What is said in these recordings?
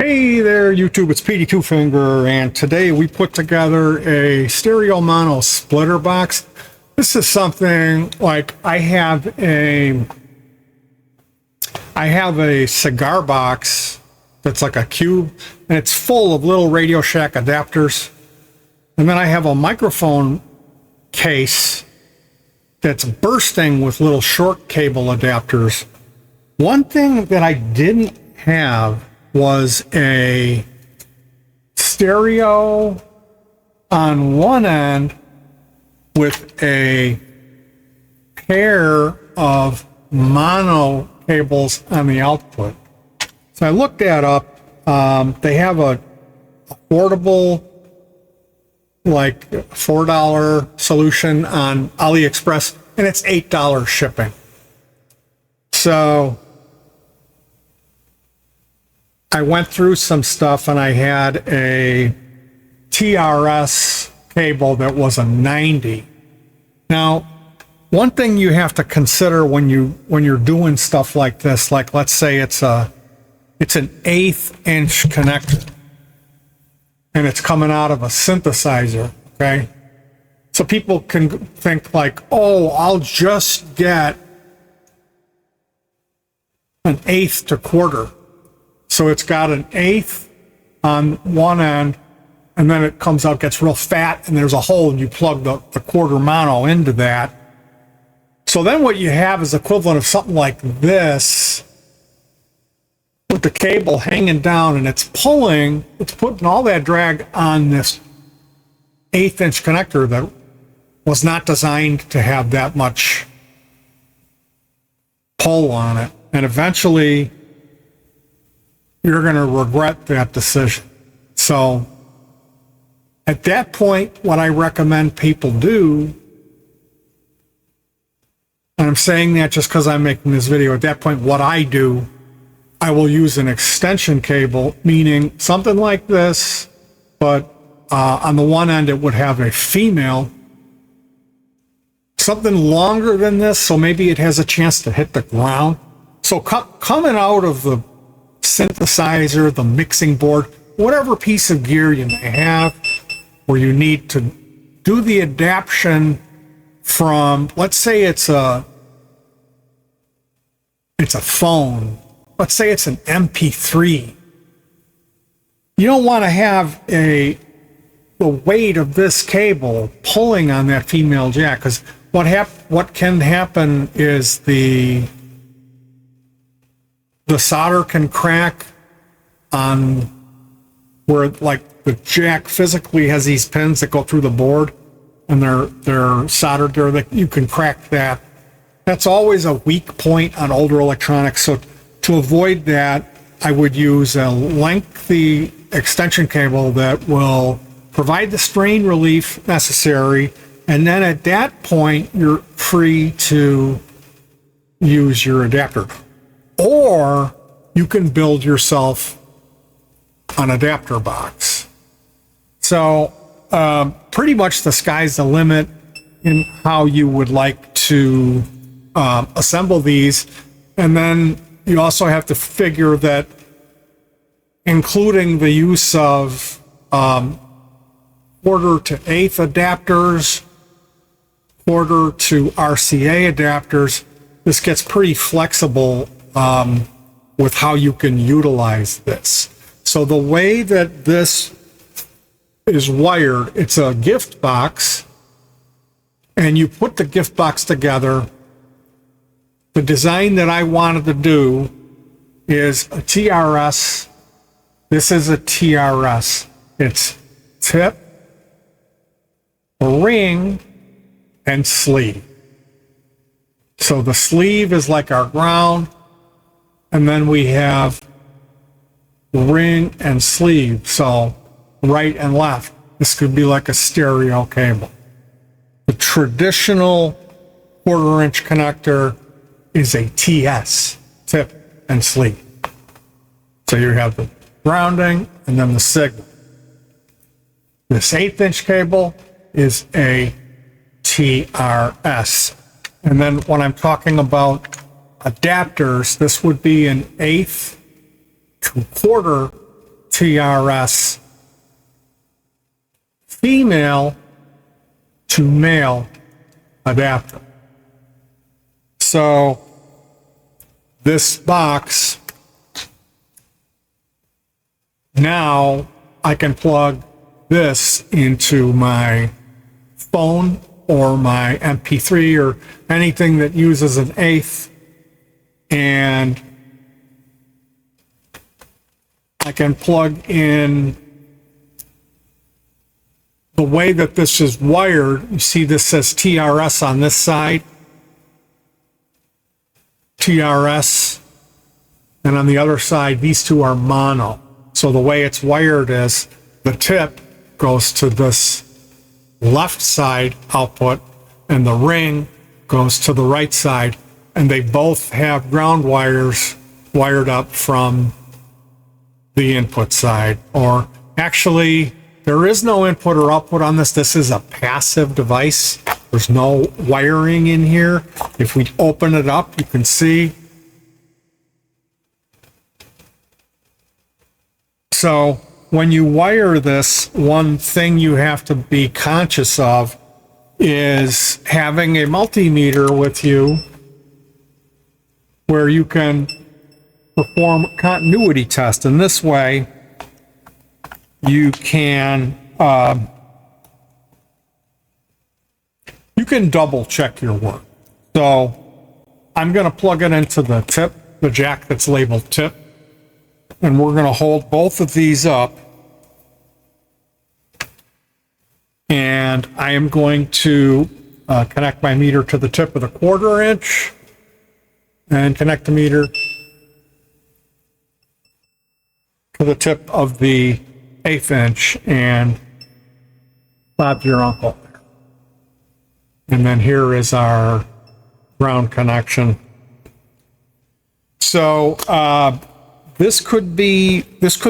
Hey there, YouTube, it's Petey Two Finger, and today we put together a stereo mono splitter box. This is something like I have a cigar box that's like a cube, and it's full of little Radio Shack adapters. And then I have a microphone case that's bursting with little short cable adapters. One thing that I didn't have was a stereo on one end with a pair of mono cables on the output. So I looked that up. They have a affordable, like $4 solution on AliExpress, and it's $8 shipping. So I went through some stuff, and I had a TRS cable that was a 90. Now, one thing you have to consider when you're doing stuff like this, like let's say it's an 1/8 inch connector, and it's coming out of a synthesizer, okay? So people can think like, oh, I'll just get an 1/8 to quarter. So it's got an 1/8 on one end, and then it comes out, gets real fat, and there's a hole, and you plug the quarter mono into that. So then what you have is equivalent of something like this, with the cable hanging down, and it's putting all that drag on this 1/8 inch connector that was not designed to have that much pull on it. And eventually, you're going to regret that decision. So at that point, what I recommend people do, and I'm saying that just because I'm making this video, at that point, what I do, I will use an extension cable, meaning something like this, but on the one end, it would have a female, something longer than this, so maybe it has a chance to hit the ground. So coming out of the synthesizer, the mixing board, whatever piece of gear you may have where you need to do the adaptation from, let's say it's a phone, let's say it's an MP3. You don't want to have the weight of this cable pulling on that female jack, because what can happen is the solder can crack on where, like, the jack physically has these pins that go through the board, and they're soldered there, that you can crack that. That's always a weak point on older electronics. So to avoid that, I would use a lengthy extension cable that will provide the strain relief necessary, and then at that point, you're free to use your adapter. Or you can build yourself an adapter box. So pretty much the sky's the limit in how you would like to assemble these. And then you also have to figure that including the use of quarter to 1/8 adapters, quarter to RCA adapters, this gets pretty flexible with how you can utilize this. So the way that this is wired, it's a gift box, and you put the gift box together. The design that I wanted to do is a TRS. This is a TRS. It's tip, ring, and sleeve. So the sleeve is like our ground, and then we have ring and sleeve, so right and left. This could be like a stereo cable. The traditional 1/4 inch connector is a TS, tip and sleeve. So you have the grounding and then the signal. This 1/8 inch cable is a TRS. And then when I'm talking about adapters, this would be an 1/8 to 1/4 TRS female to male adapter. So this box, now I can plug this into my phone or my MP3 or anything that uses an eighth, and I can plug in the way that this is wired. You see this says TRS on this side, TRS, and on the other side these two are mono. So the way it's wired is the tip goes to this left side output and the ring goes to the right side, and they both have ground wires wired up from the input side. Or actually, there is no input or output on this. This is a passive device. There's no wiring in here. If we open it up, you can see. So when you wire this, one thing you have to be conscious of is having a multimeter with you where you can perform continuity test. And this way you can double check your work. So I'm going to plug it into the tip, the jack that's labeled tip, and we're going to hold both of these up, and I am going to connect my meter to the tip of the 1/4 inch and connect the meter to the tip of the 1/8 inch, and Bob's your uncle. And then here is our ground connection. So this could be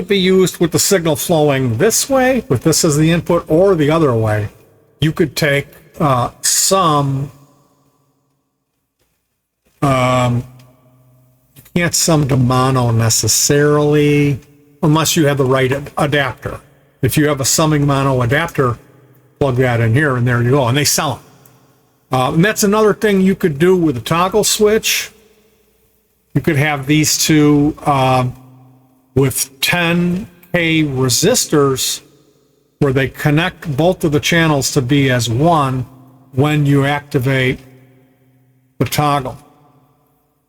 used with the signal flowing this way, with this as the input, or the other way. You could take some, you can't sum to mono necessarily, unless you have the right adapter. If you have a summing mono adapter, plug that in here, and there you go, and they sell them. And that's another thing you could do with a toggle switch. You could have these two with 10K resistors where they connect both of the channels to be as one when you activate the toggle.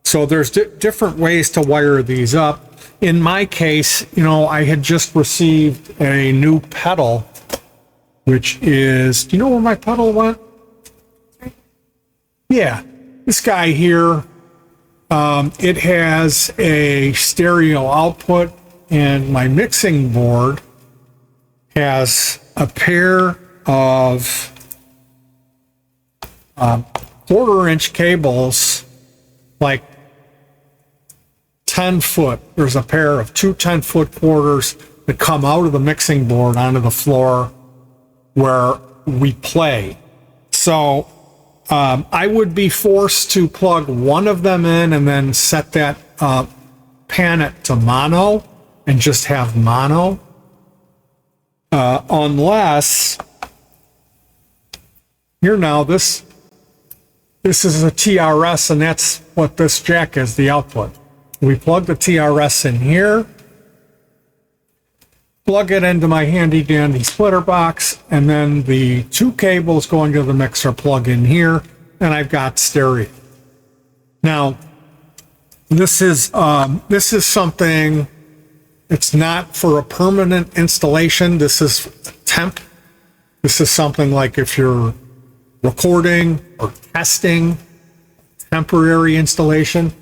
So there's different ways to wire these up. In my case, you know, I had just received a new pedal, which is, do you know where my pedal went? Yeah, this guy here, it has a stereo output, and my mixing board has a pair of 1/4 inch cables, like 10 foot. There's a pair of two 10-foot quarters that come out of the mixing board onto the floor where we play. So I would be forced to plug one of them in and then set that pan it to mono and just have mono, unless here now this is a TRS, and that's what this jack is, the output. We plug the TRS in here, plug it into my handy dandy splitter box, and then the two cables going to the mixer plug in here, and I've got stereo. Now, this is something, it's not for a permanent installation. This is temp. This is something like if you're recording or testing, temporary installation.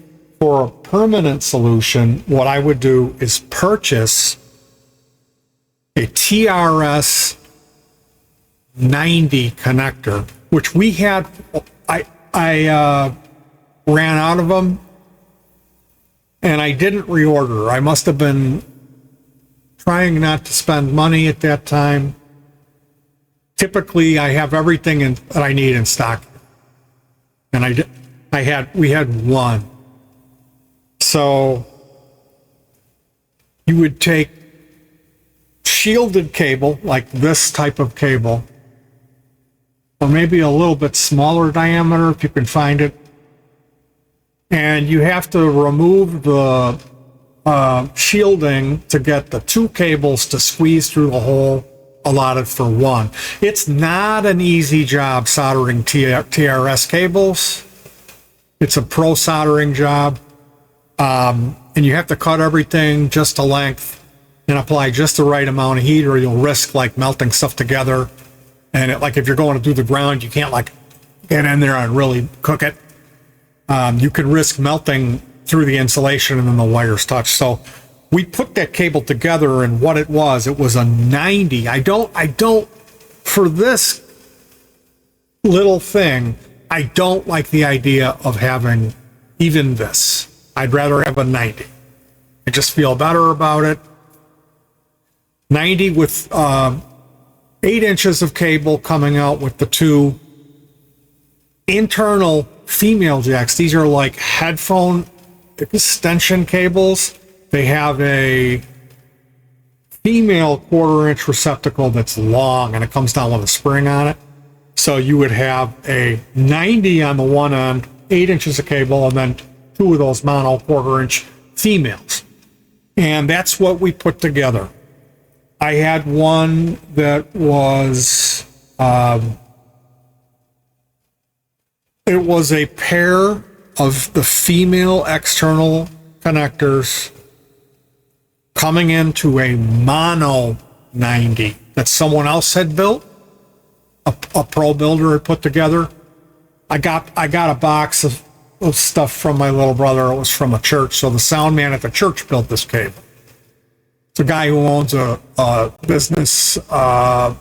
For a permanent solution, what I would do is purchase a TRS 90 connector, which we had. I ran out of them, and I didn't reorder. I must have been trying not to spend money at that time. Typically, I have everything that I need in stock, and we had one. So you would take shielded cable, like this type of cable, or maybe a little bit smaller diameter if you can find it. And you have to remove the shielding to get the two cables to squeeze through the hole allotted for one. It's not an easy job soldering TRS cables. It's a pro soldering job. And you have to cut everything just to length and apply just the right amount of heat, or you'll risk like melting stuff together. And like if you're going to do the ground, you can't like get in there and really cook it. You could risk melting through the insulation and then the wires touch. So we put that cable together, and what it was a 90. I don't, for this little thing, I don't like the idea of having even this. I'd rather have a 90. I just feel better about it. 90 with 8 inches of cable coming out with the two internal female jacks. These are like headphone extension cables. They have a female 1/4-inch receptacle that's long, and it comes down with a spring on it. So you would have a 90 on the one end, 8 inches of cable, and then two of those mono 1/4-inch females. And that's what we put together. I had one that was, it was a pair of the female external connectors coming into a mono 90 that someone else had built, a pro builder had put together. I got a box of stuff from my little brother. It was from a church, so the sound man at the church built this cable. It's a guy who owns a business PA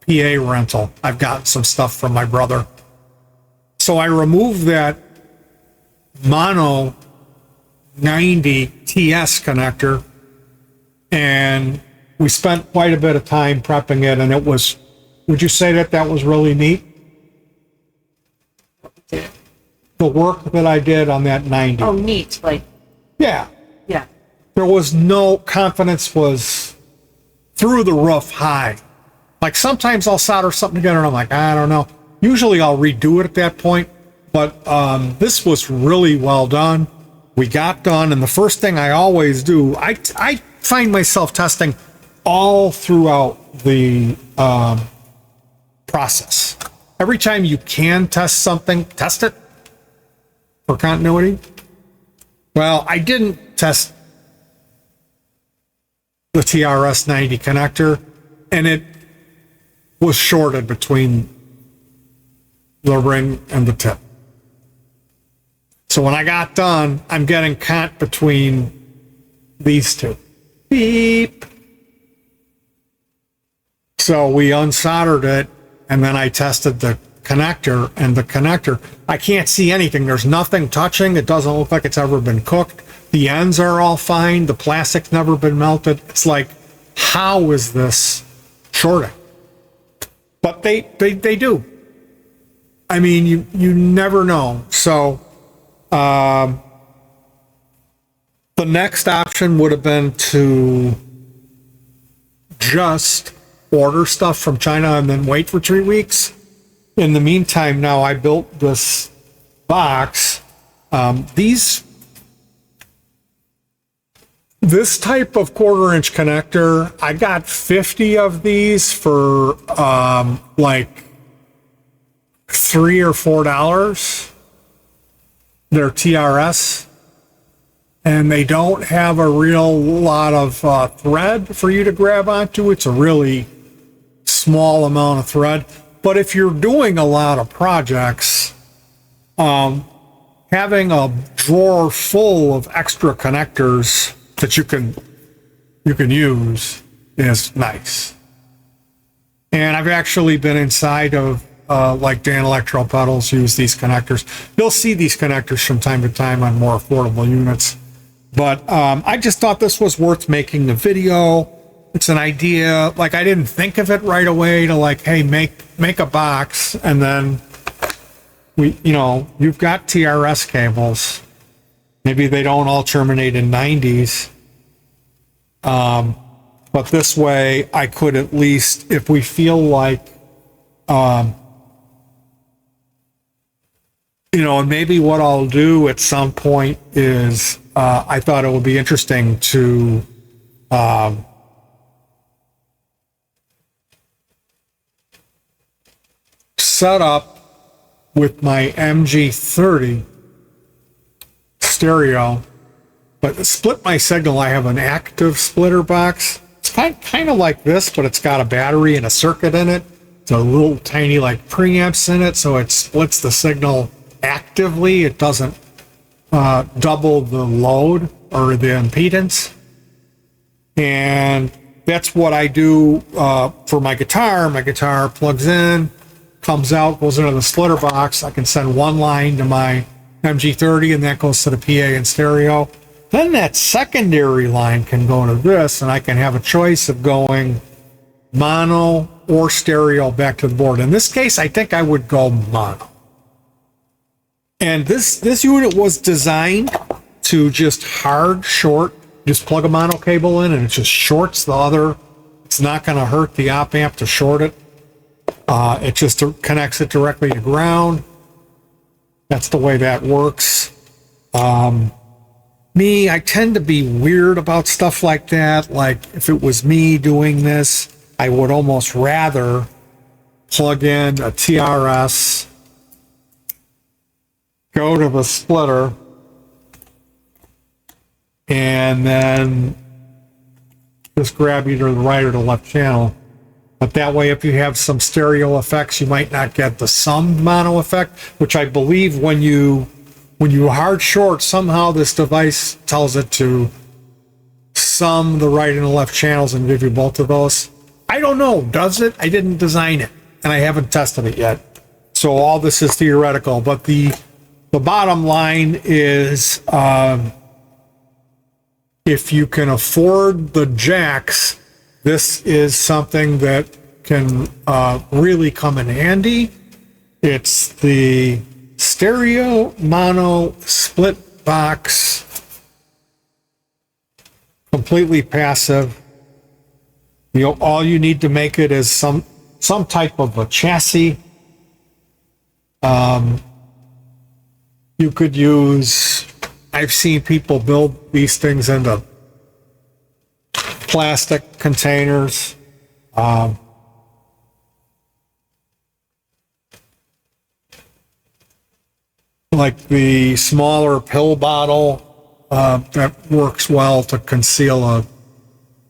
rental. I've gotten some stuff from my brother. So I removed that mono 90 TS connector, and we spent quite a bit of time prepping it, and it was, would you say that was really neat? The work that I did on that 90. Oh, neat. Like, yeah. yeah. There was no, confidence was through the roof high. Like sometimes I'll solder something together and I'm like, I don't know. Usually I'll redo it at that point, but this was really well done. We got done, and the first thing I always do, I find myself testing all throughout the process. Every time you can test something, test it for continuity. Well, I didn't test the TRS 90 connector, and it was shorted between the ring and the tip. So when I got done, I'm getting cant between these two. Beep. So we unsoldered it, and then I tested the connector, and the connector, I can't see anything. There's nothing touching. It doesn't look like it's ever been cooked. The ends are all fine. The plastic's never been melted. It's like, how is this shorting? But they do. I mean, you never know. So the next option would have been to just order stuff from China and then wait for 3 weeks. In the meantime, now I built this box. This type of 1/4-inch connector, I got 50 of these for like $3 or $4. They're TRS, and they don't have a real lot of thread for you to grab onto. It's a really small amount of thread. But if you're doing a lot of projects, having a drawer full of extra connectors that you can use is nice. And I've actually been inside of like Dan Electro Pedals use these connectors. You'll see these connectors from time to time on more affordable units. But I just thought this was worth making the video. It's an idea. Like, I didn't think of it right away to like, hey, make a box, and then you've got TRS cables. Maybe they don't all terminate in 90s. Put But this way I could at least, if we feel like, you know, and maybe what I'll do at some point is, I thought it would be interesting to, set up with my MG30 stereo, but to split my signal, I have an active splitter box. It's kind of like this, but it's got a battery and a circuit in it. It's a little tiny like preamps in it, so it splits the signal actively. It doesn't double the load or the impedance. And that's what I do for my guitar. My guitar plugs in, comes out, goes into the splitter box. I can send one line to my MG30 and that goes to the PA and stereo. Then that secondary line can go to this and I can have a choice of going mono or stereo back to the board. In this case, I think I would go mono. And this unit was designed to just hard short, just plug a mono cable in and it just shorts the other. It's not going to hurt the op amp to short it. It just connects it directly to ground. That's the way that works. Me, I tend to be weird about stuff like that. Like if it was me doing this, I would almost rather plug in a TRS, go to the splitter, and then just grab either the right or the left channel. But that way, if you have some stereo effects, you might not get the sum mono effect, which I believe when you hard short, somehow this device tells it to sum the right and the left channels and give you both of those. I don't know, does it? I didn't design it, and I haven't tested it yet. So all this is theoretical, but the bottom line is, if you can afford the jacks, this is something that can really come in handy. It's the stereo mono split box, completely passive. You know, all you need to make it is some type of a chassis. You could use, I've seen people build these things into plastic containers. Like the smaller pill bottle that works well to conceal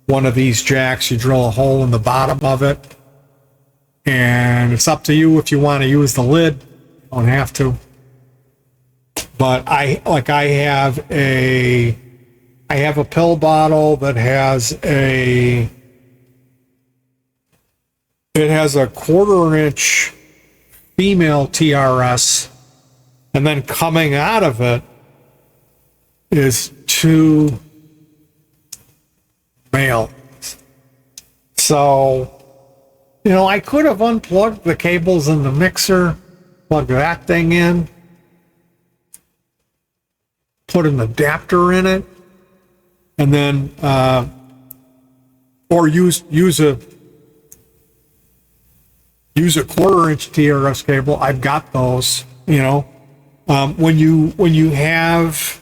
one of these jacks. You drill a hole in the bottom of it, and it's up to you if you want to use the lid. You don't have to. But I have a pill bottle that has a 1/4-inch female TRS, and then coming out of it is 2 male. So, you know, I could have unplugged the cables in the mixer, plugged that thing in, put an adapter in it, and then or use a 1/4-inch TRS cable. I've got those. You know, when you have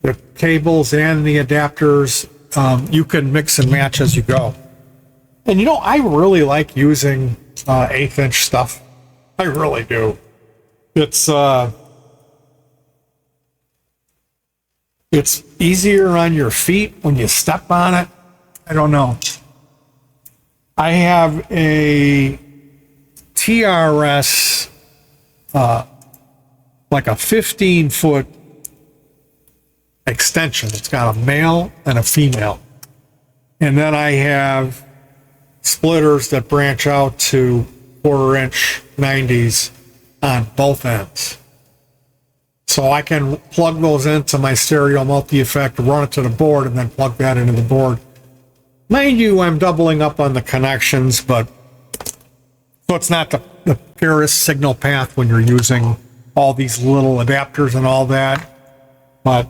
the cables and the adapters, you can mix and match as you go. And you know, I really like using 1/8-inch stuff. I really do. It's easier on your feet when you step on it. I don't know. I have a TRS, like a 15-foot extension. It's got a male and a female. And then I have splitters that branch out to 1/4-inch 90s on both ends. So I can plug those into my stereo multi-effect, run it to the board, and then plug that into the board. Mind you, I'm doubling up on the connections, but so it's not the purest signal path when you're using all these little adapters and all that. But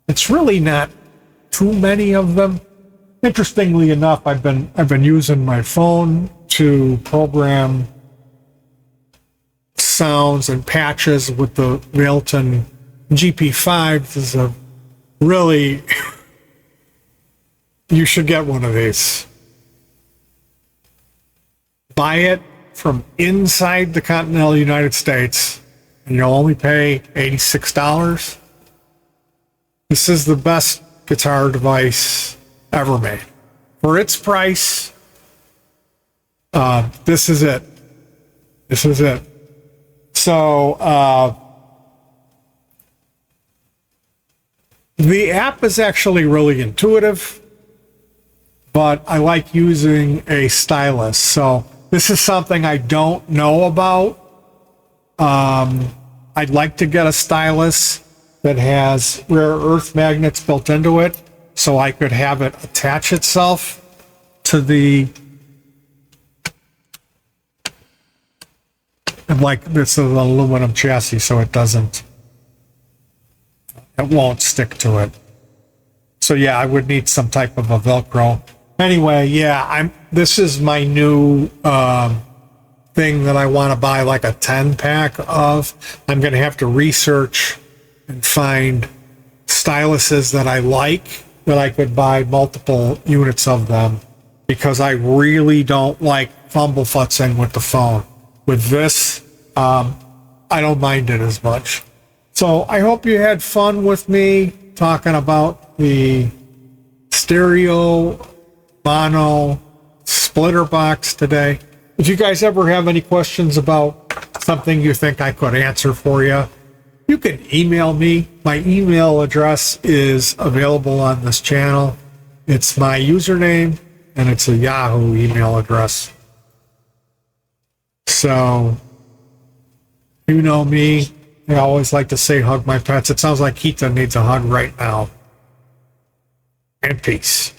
it's really not too many of them. interestingly enough, I've been using my phone to program sounds and patches with the Realton GP5. This is a really, you should get one of these. Buy it from inside the continental United States, and you'll only pay $86. This is the best guitar device ever made. For its price, this is it. This is it. So, the app is actually really intuitive, but I like using a stylus. So this is something I don't know about. I'd like to get a stylus that has rare earth magnets built into it, so I could have it attach itself to the, and like this is an aluminum chassis, so it won't stick to it. So yeah, I would need some type of a Velcro. Anyway, yeah, this is my new thing that I want to buy, like a 10 pack of. I'm going to have to research and find styluses that I like, that I could buy multiple units of them, because I really don't like fumblefutzing with the phone. With this, I don't mind it as much. So I hope you had fun with me talking about the stereo mono splitter box today. If you guys ever have any questions about something you think I could answer for you, you can email me. My email address is available on this channel. It's my username, and it's a Yahoo email address. So, you know me. I always like to say hug my pets. It sounds like Keita needs a hug right now. And peace.